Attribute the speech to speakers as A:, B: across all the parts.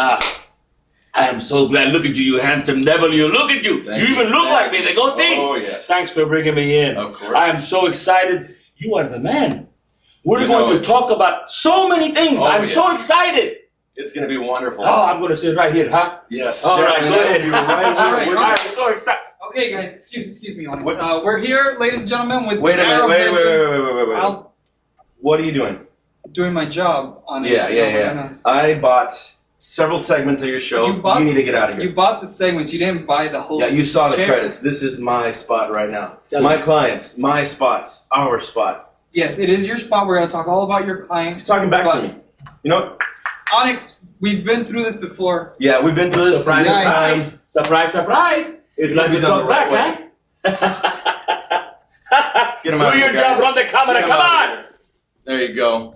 A: I am so glad. Look at you, you handsome devil. You look at you.
B: Thank
A: you even look like me. They go, T.
B: Oh, yes.
A: Thanks for bringing me in.
B: Of course.
A: I am so excited. You are the man. We're
B: You
A: going
B: know,
A: to talk about so many things.
B: Oh,
A: I'm
B: yeah.
A: so excited.
B: It's going to be wonderful.
A: Oh, I'm going to sit right here, huh?
B: Yes.
A: All right, go ahead.
B: You're right here.
C: All right.
A: I'm so excited.
C: Okay, guys, excuse me, audience. We're here, ladies and gentlemen, with
B: Wait a minute.
C: Arab
B: Wait.
C: I'm
B: What are you doing?
C: doing my job on it.
B: Yeah. I bought several segments of your show. You need to get out of here.
C: You bought the segments. You didn't buy the whole.
B: Yeah, you saw the
C: chair.
B: credits. This is my spot right now.
A: Tell
B: My
A: me.
B: clients, my spots, our spot.
C: Yes, it is your spot. We're gonna talk all about your
B: He's
C: clients.
B: talking back
C: But-
B: to me. You know what?
C: Onyx, we've been through this before.
B: Yeah, we've been through this.
A: Surprise,
B: this
A: surprise. Surprise, surprise.
B: It's
A: like
B: gonna
A: to
B: be done
A: talk
B: the right
A: back,
B: way.
A: huh?
B: Get him out
A: Do
B: of
A: your
B: here,
A: job
B: guys.
A: from the camera.
B: Get him
A: Come
B: out of
A: on.
B: here. There you go.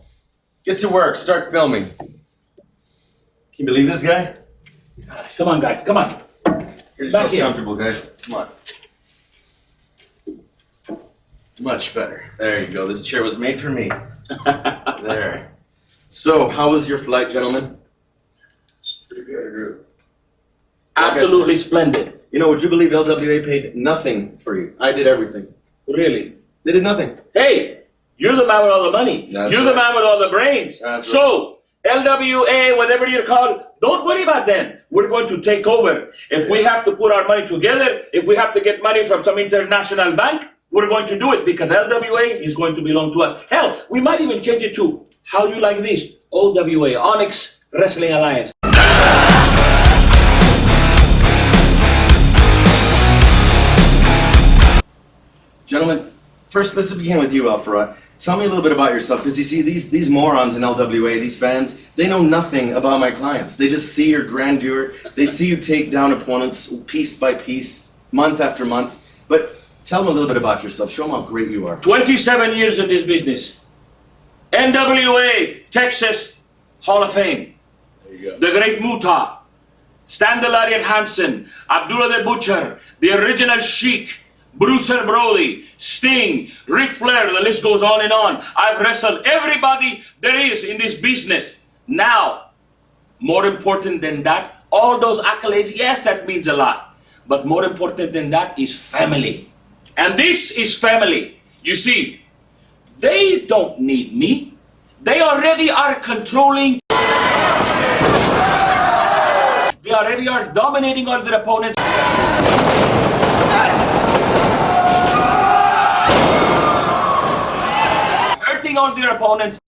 B: Get to work. Start filming. Can you believe this guy?
A: Come on, guys. Come on.
B: Get
A: Back
B: yourself
A: here.
B: comfortable, guys. Come on. Much better. There you go. This chair was made for me. There. So, how was your flight, gentlemen? Pretty good.
A: Absolutely splendid.
B: You know, would you believe LWA paid nothing for you? I did everything.
A: Really.
B: They did nothing.
A: Hey, you're the man with all the money.
B: That's
A: You're the
B: right.
A: man with all the brains.
B: That's
A: So, LWA, whatever you're called, don't worry about them. We're going to take over. If we have to put our money together, if we have to get money from some international bank, we're going to do it because LWA is going to belong to us. Hell, we might even change it to, how do you like this? OWA, Onyx Wrestling Alliance.
B: Gentlemen, first let's begin with you, Alfarad. Tell me a little bit about yourself, because you see, these morons in LWA, these fans, they know nothing about my clients. They just see your grandeur. They see you take down opponents piece by piece, month after month. But tell them a little bit about yourself. Show them how great you are.
A: 27 years in this business. NWA, Texas, Hall of Fame.
B: There you go.
A: The Great Muta, Stan the Lariat Hansen, Abdullah the Butcher, the original Sheik, Bruce Brody, Sting, Ric Flair, the list goes on and on. I've wrestled everybody there is in this business. Now, more important than that, all those accolades, yes, that means a lot. But more important than that is family. And this is family. You see, they don't need me. They already are controlling. They already are dominating all their opponents. Hurting all their opponents.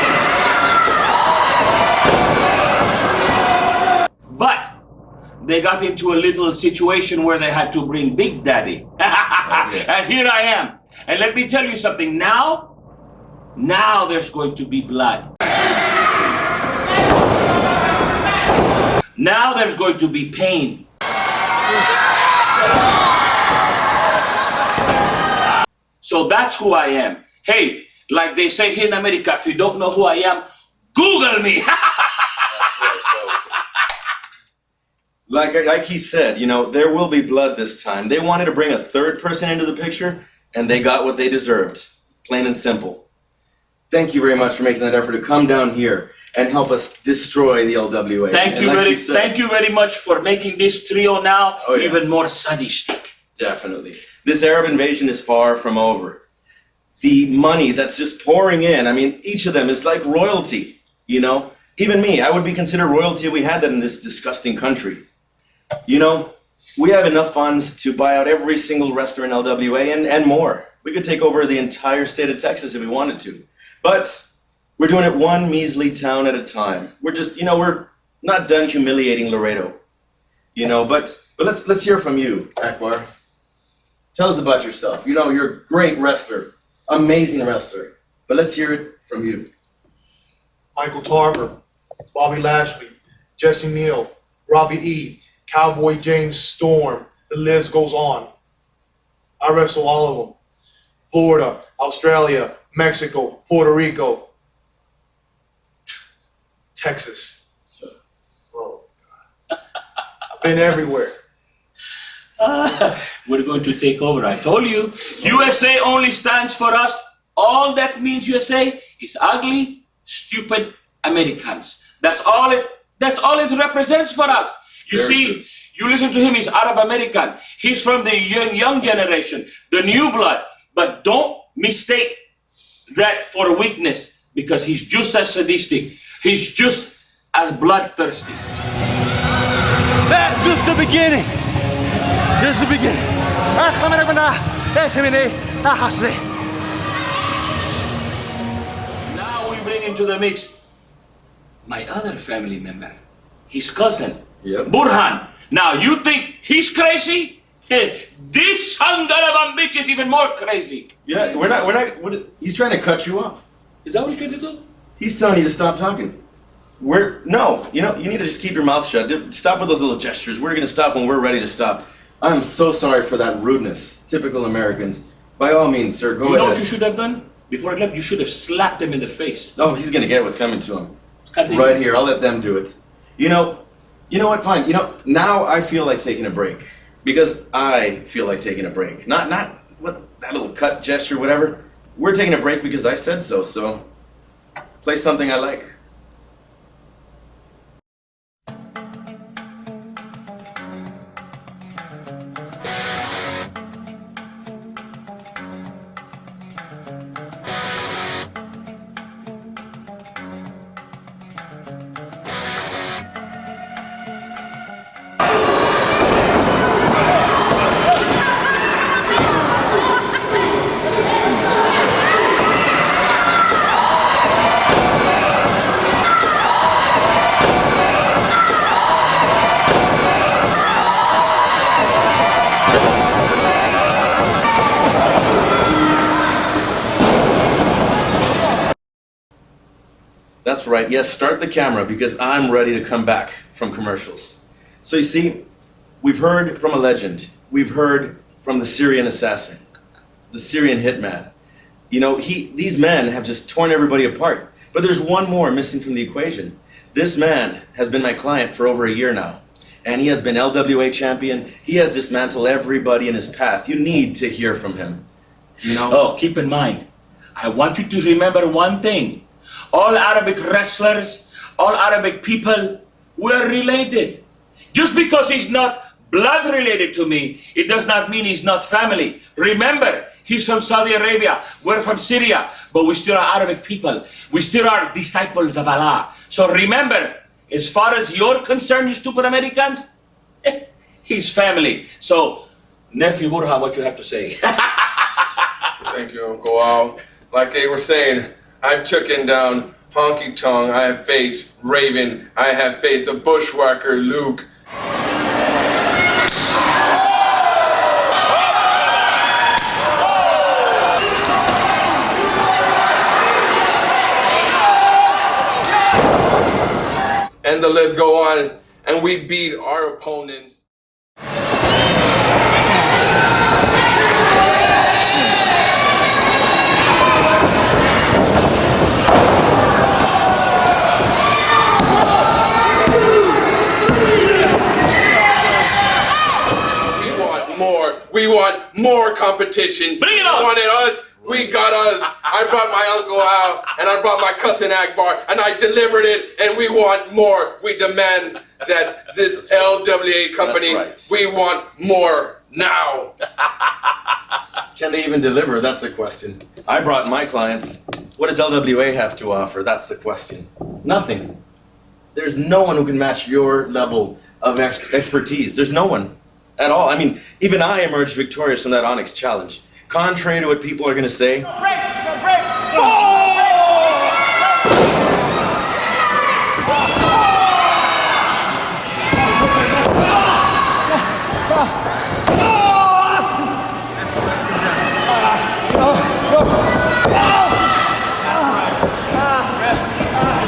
A: But they got into a little situation where they had to bring Big Daddy. And here I am. And let me tell you something. Now there's going to be blood. Now there's going to be pain. So that's who I am. Hey, like they say here in America, if you don't know who I am, Google me.
B: That's right, folks. Like he said, you know, there will be blood this time. They wanted to bring a third person into the picture, and they got what they deserved. Plain and simple. Thank you very much for making that effort to come down here and help us destroy the LWA.
A: Thank you very much for making this trio now even more sadistic.
B: Definitely. This Arab invasion is far from over. The money that's just pouring in, I mean, each of them is like royalty, you know? Even me, I would be considered royalty if we had that in this disgusting country. You know, we have enough funds to buy out every single wrestler in LWA and more. We could take over the entire state of Texas if we wanted to. But we're doing it one measly town at a time. We're just, you know, we're not done humiliating Laredo. You know, but let's hear from you, Akbar. Tell us about yourself. You know, you're a great wrestler, amazing wrestler. But let's hear it from you.
D: Michael Tarver, Bobby Lashley, Jesse Neal, Robbie E., Cowboy James Storm. The list goes on. I wrestle all of them. Florida, Australia, Mexico, Puerto Rico, Texas. Oh, God. I've been everywhere.
A: We're going to take over. I told you, USA only stands for us. All that means USA is ugly, stupid Americans. That's all it That's all it represents for us. You
B: Very
A: see,
B: true.
A: you listen to him, he's Arab American. He's from the young generation, the new blood. But don't mistake that for weakness, because he's just as sadistic. He's just as bloodthirsty.
E: That's just the beginning. Just the beginning.
A: Now we bring into the mix my other family member, his cousin,
B: Yep.
A: Burhan. Now you think he's crazy? This son of a bitch is even more crazy.
B: Yeah, he's trying to cut you off.
A: Is that what you're trying to do?
B: He's telling you to stop talking. You need to just keep your mouth shut. Stop with those little gestures. We're gonna stop when we're ready to stop. I'm so sorry for that rudeness. Typical Americans. By all means, sir, go
A: You know
B: ahead.
A: what you should have done? Before I left, you should have slapped him in the face.
B: Oh, he's gonna get what's coming to him.
A: Continue.
B: Right here, I'll let them do it. You know what, fine. Now I feel like taking a break. Because I feel like taking a break. Not what that little cut gesture, whatever. We're taking a break because I said so, play something I like. That's right, yes, start the camera because I'm ready to come back from commercials. So you see, we've heard from a legend. We've heard from the Syrian assassin, the Syrian hitman. These men have just torn everybody apart. But there's one more missing from the equation. This man has been my client for over a year now. And he has been LWA champion. He has dismantled everybody in his path. You need to hear from him.
A: Oh, keep in mind, I want you to remember one thing. All Arabic wrestlers, all Arabic people, we're related. Just because he's not blood related to me, it does not mean he's not family. Remember, he's from Saudi Arabia, we're from Syria, but we still are Arabic people. We still are disciples of Allah. So remember, as far as you're concerned, you stupid Americans, he's family. So, nephew Burhan, what you have to say?
F: Thank you, Uncle Al. Like they were saying, I've taken down Honky Tonk, I have faced Raven, I have faced a bushwhacker, Luke. And the list go on, and we beat our opponents. We want more competition.
A: Bring it on!
F: You wanted us? We got us. I brought my Uncle Al, and I brought my cousin Akbar, and I delivered it, and we want more. We demand that this LWA company,
B: That's right.
F: we want more now.
B: Can they even deliver? That's the question. I brought my clients. What does LWA have to offer? That's the question. Nothing. There's no one who can match your level of expertise. There's no one at all. I mean, even I emerged victorious from that Onyx challenge. Contrary to what people are going to say.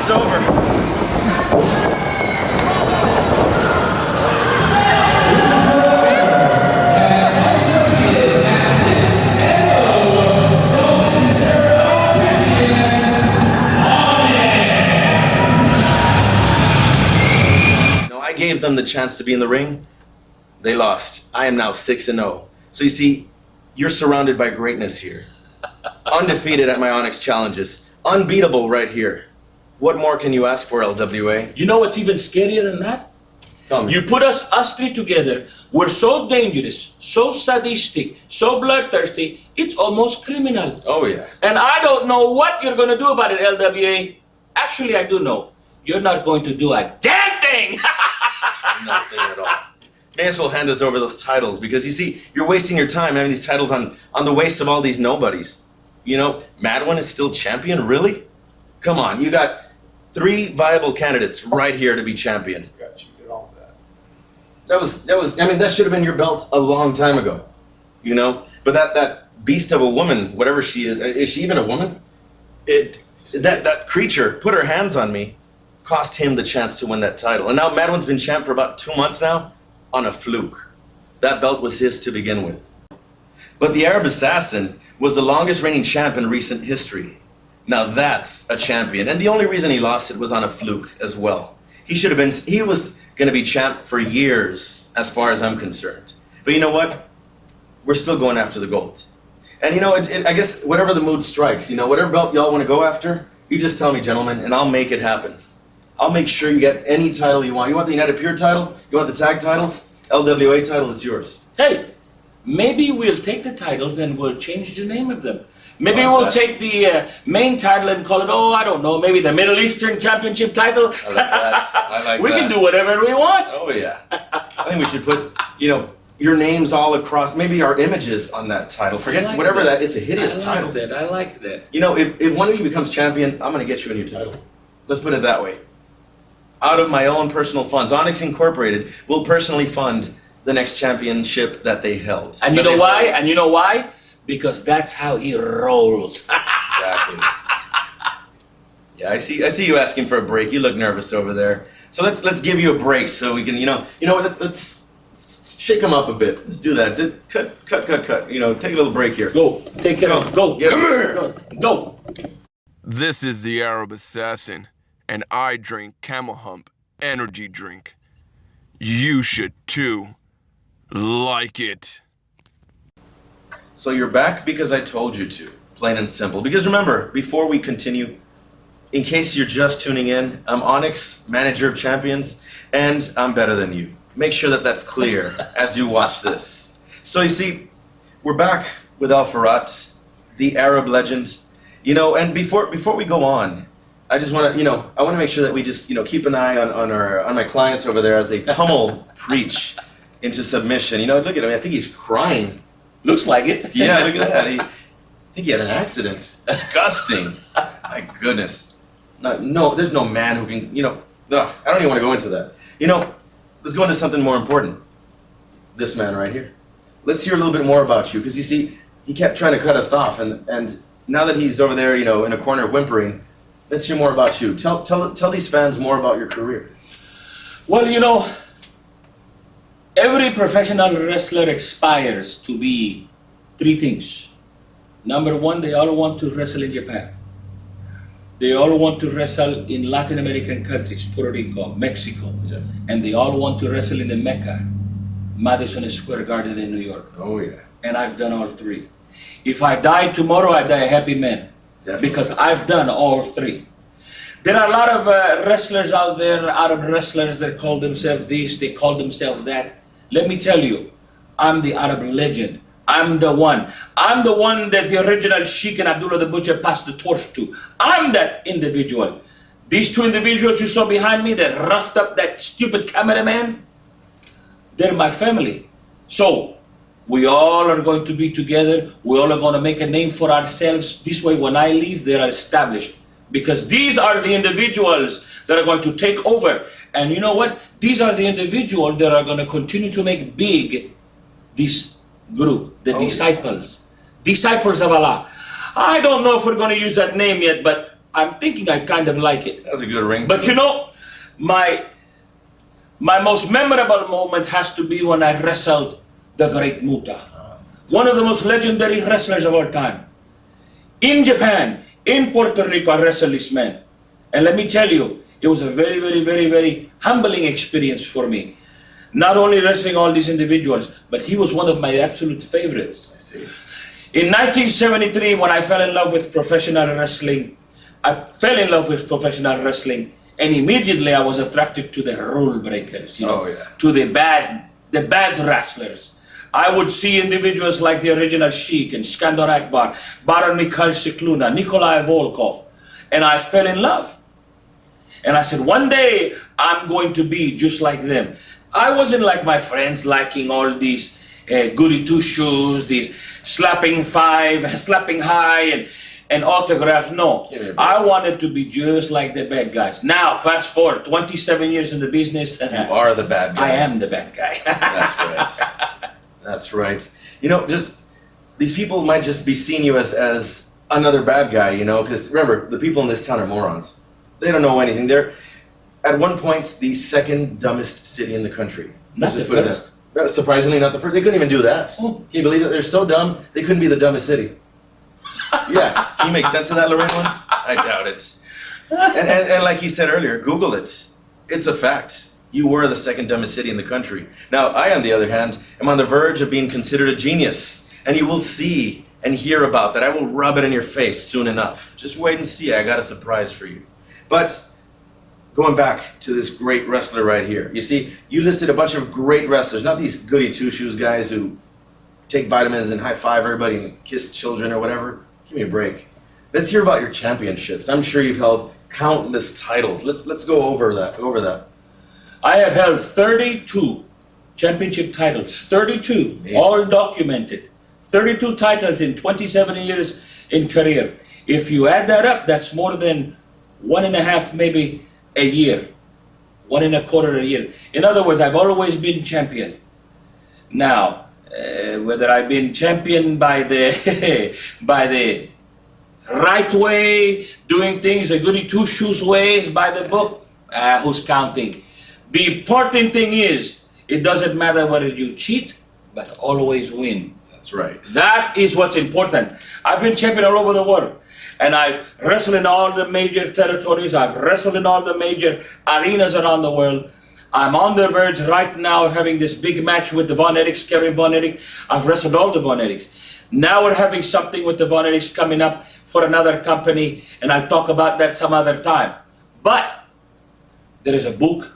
B: It's over. I gave them the chance to be in the ring. They lost. I am now 6-0. So you see, you're surrounded by greatness here. Undefeated at my Onyx challenges. Unbeatable right here. What more can you ask for, LWA?
A: You know what's even scarier than that?
B: Tell me.
A: You put us three together, we're so dangerous, so sadistic, so bloodthirsty, it's almost criminal.
B: Oh, yeah.
A: And I don't know what you're going to do about it, LWA. Actually, I do know. You're not going to do a damn thing!
B: Nothing at all. May as well hand us over those titles, because you see, you're wasting your time having these titles on the waist of all these nobodies. You know, Madwin is still champion, really? Come on, you got 3 viable candidates right here to be champion.
D: Got you. Get on that.
B: That should have been your belt a long time ago. You know? But that beast of a woman, whatever she is she even a woman? That creature put her hands on me, cost him the chance to win that title. And now Madwin's been champ for about 2 months now, on a fluke. That belt was his to begin with. But the Arab Assassin was the longest reigning champ in recent history. Now that's a champion. And the only reason he lost it was on a fluke as well. He was going to be champ for years, as far as I'm concerned. But you know what? We're still going after the gold. And you know, I guess whatever the mood strikes, you know, whatever belt y'all want to go after, you just tell me, gentlemen, and I'll make it happen. I'll make sure you get any title you want. You want the United Pure title? You want the tag titles? LWA title, it's yours.
A: Hey, maybe we'll take the titles and we'll change the name of them. Maybe we'll take the main title and call it, I don't know, maybe the Middle Eastern Championship title.
B: I like that. I like
A: we
B: that.
A: can do whatever we want.
B: Oh, yeah. I think we should put, your names all across, maybe our images on that title. Forget
A: like
B: whatever
A: that.
B: that, it's a hideous title.
A: I like that.
B: You know, if one of you becomes champion, I'm going to get you a new title. Let's put it that way. Out of my own personal funds, Onyx Incorporated will personally fund the next championship that they held.
A: And you know why? Because that's how he rolls.
B: Exactly. Yeah, I see you asking for a break. You look nervous over there. So let's give you a break so we can, let's shake him up a bit. Let's do that. Cut. You know, take a little break here.
A: Go. Take care of him. Go.
B: Yeah.
A: Come here. Go.
F: This is the Arab Assassin, and I drink Camel Hump energy drink. You should too. Like it.
B: So you're back because I told you to. Plain and simple. Because remember, before we continue, in case you're just tuning in, I'm Onyx, manager of champions, and I'm better than you. Make sure that that's clear as you watch this. So you see, we're back with Al Farhat, the Arab legend. And before we go on, I just want to, I want to make sure that we just, keep an eye on my clients over there as they pummel Preach into submission. Look at him. I think he's crying.
A: Looks like it.
B: Yeah, look at that. I think he had an accident. Disgusting. My goodness. No, there's no man who can, I don't even want to go into that. Let's go into something more important. This man right here. Let's hear a little bit more about you, because you see, he kept trying to cut us off, and now that he's over there, in a corner whimpering, let's hear more about you. Tell these fans more about your career.
A: Well, every professional wrestler aspires to be 3 things. Number 1, they all want to wrestle in Japan. They all want to wrestle in Latin American countries, Puerto Rico, Mexico.
B: Yeah.
A: And they all want to wrestle in the Mecca, Madison Square Garden in New York.
B: Oh, yeah.
A: And I've done all 3. If I die tomorrow, I die a happy man.
B: Definitely.
A: Because I've done all 3. There are a lot of wrestlers out there, Arab wrestlers that call themselves this, they call themselves that. Let me tell you, I'm the Arab legend. I'm the one. I'm the one that the original Sheikh and Abdullah the Butcher passed the torch to. I'm that individual. These 2 individuals you saw behind me that roughed up that stupid cameraman, they're my family. So, we all are going to be together. We all are going to make a name for ourselves. This way, when I leave, they are established. Because these are the individuals that are going to take over. And you know what? These are the individuals that are going to continue to make big this group, the disciples. Disciples of Allah. I don't know if we're going to use that name yet, but I'm thinking I kind of like it.
B: That's a good ring.
A: But my most memorable moment has to be when I wrestled the great Muta. One of the most legendary wrestlers of our time. In Japan, in Puerto Rico, I wrestled this man. And let me tell you, it was a very, very, very, very humbling experience for me. Not only wrestling all these individuals, but he was one of my absolute favorites.
B: I see.
A: In 1973, when I fell in love with professional wrestling, I fell in love with professional wrestling, and immediately I was attracted to the rule breakers, to the bad wrestlers. I would see individuals like the original Sheik and Skandar Akbar, Baron Mikhail Shikluna, Nikolai Volkov, and I fell in love. And I said, one day I'm going to be just like them. I wasn't like my friends liking all these goody two-shoes, these slapping high and autographs. No, I wanted to be just like the bad guys. Now, fast forward 27 years in the business.
B: You are the bad guy.
A: I am the bad guy.
B: That's right. That's right. Just these people might just be seeing you as another bad guy, because remember, the people in this town are morons. They don't know anything. They're, at one point, the second dumbest city in the country.
A: Not the first.
B: Surprisingly, not the first. They couldn't even do that.
A: Oh.
B: Can you believe it? They're so dumb, they couldn't be the dumbest city. Yeah. Can you make sense of that, Lorraine, once? I doubt it. And like he said earlier, Google it. It's a fact. You were the second dumbest city in the country. Now, I, on the other hand, am on the verge of being considered a genius. And you will see and hear about that. I will rub it in your face soon enough. Just wait and see. I got a surprise for you. But going back to this great wrestler right here. You see, you listed a bunch of great wrestlers, not these goody two-shoes guys who take vitamins and high-five everybody and kiss children or whatever. Give me a break. Let's hear about your championships. I'm sure you've held countless titles. Let's go over that.
A: I have held 32 championship titles. 32,
B: amazing.
A: All documented. 32 titles in 27 years in career. If you add that up, that's more than 1.5 maybe a year. 1.25 a year. In other words, I've always been champion. Now, whether I've been champion by the by the right way, doing things the goody two-shoes ways, by the book, who's counting? The important thing is, it doesn't matter whether you cheat, but always win.
B: That's right.
A: That is what's important. I've been champion all over the world. And I've wrestled in all the major territories. I've wrestled in all the major arenas around the world. I'm on the verge right now having this big match with the Von Erichs, Kevin Von Erich. I've wrestled all the Von Erichs. Now we're having something with the Von Erichs coming up for another company, and I'll talk about that some other time. But there is a book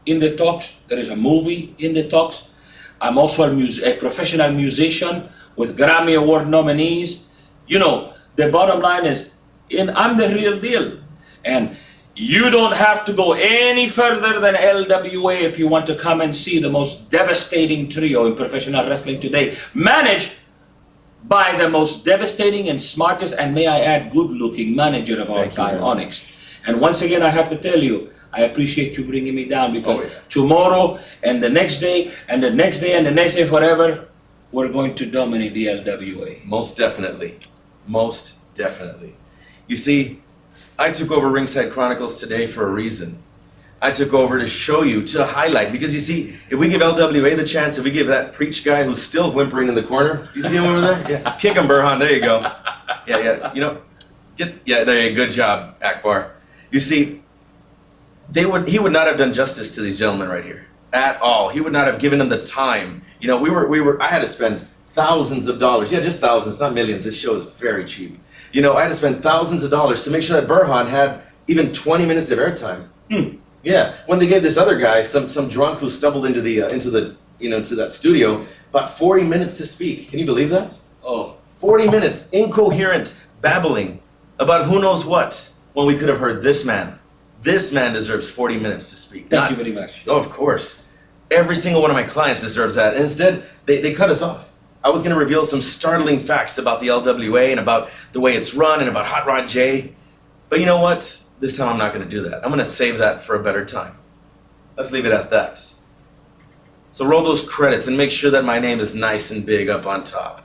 A: in the talks. There is a movie in the talks. I'm also a professional musician with Grammy Award nominees. The bottom line is, I'm the real deal. And you don't have to go any further than LWA if you want to come and see the most devastating trio in professional wrestling today, managed by the most devastating and smartest, and may I add, good-looking manager of all time, Onyx. And once again, I have to tell you, I appreciate you bringing me down, because tomorrow and the next day and the next day and the next day forever, we're going to dominate the LWA.
B: Most definitely. Most definitely. You see, I took over Ringside Chronicles today for a reason. I took over to show you, to highlight, because you see, if we give LWA the chance, if we give that preach guy who's still whimpering in the corner, you see him over there? Yeah. Kick him, Burhan, there you go. Yeah, there you go, good job, Akbar. You see, he would not have done justice to these gentlemen right here, at all. He would not have given them the time. I had to spend thousands of dollars. Yeah, just thousands, not millions. This show is very cheap. I had to spend thousands of dollars to make sure that Burhan had even 20 minutes of airtime. Yeah, when they gave this other guy, some drunk who stumbled into that studio, about 40 minutes to speak. Can you believe that?
A: Oh,
B: 40 minutes, incoherent babbling about who knows what, when we could have heard this man. This man deserves 40 minutes to speak.
A: Thank you very much.
B: Oh, of course. Every single one of my clients deserves that. And instead, they cut us off. I was going to reveal some startling facts about the LWA and about the way it's run and about Hot Rod J. But you know what? This time I'm not going to do that. I'm going to save that for a better time. Let's leave it at that. So roll those credits and make sure that my name is nice and big up on top.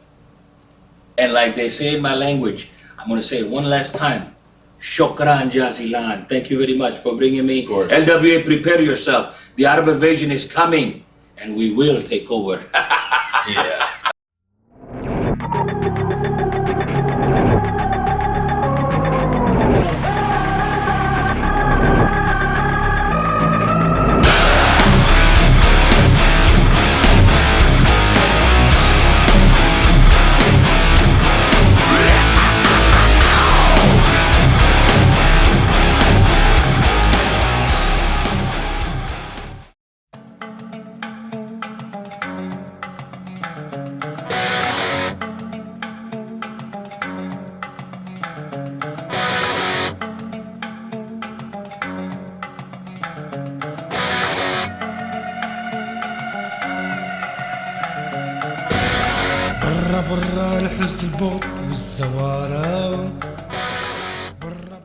A: And like they say in my language, I'm going to say it one last time. Shukran Jazilan. Thank you very much for bringing me.
B: Of course.
A: LWA, prepare yourself. The Arab invasion is coming, and we will take over.
B: Yeah.
G: برا الحزن البغض والزوارة برا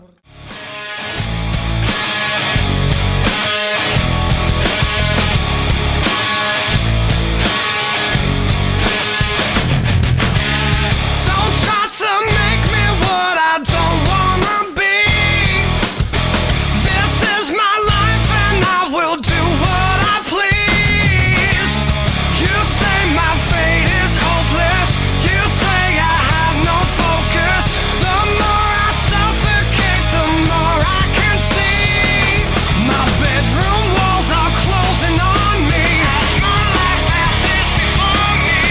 H: Don't try to make me what I don't wanna be. This is my life and I will do what I please. You say my fate is hopeless. You say I have no focus. The more I suffocate, the more I can see. My bedroom walls are closing on me. My life has this before me.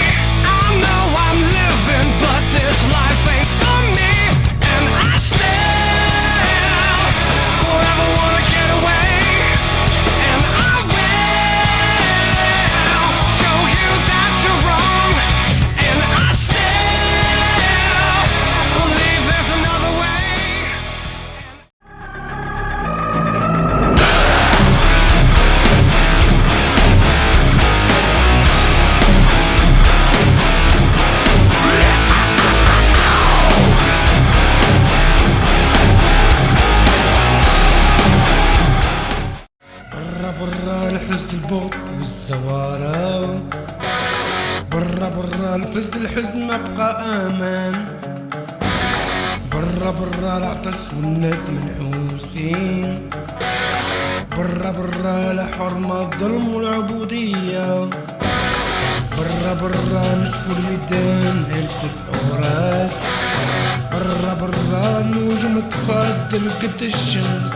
H: I know I'm living, but this life ain't for me. And I still forever wanna get away. And I will show you that you're wrong. And I still believe there's another way.
G: برا برا الحزن البغض والزوارة برا برا الحزن ما بقى امان برا برا العطش والناس منحوسين برا برا الحرمة الظلم والعبودية برا برا نشفوا الميدان الكل عورات برا برا النجوم تفضل قد الشمس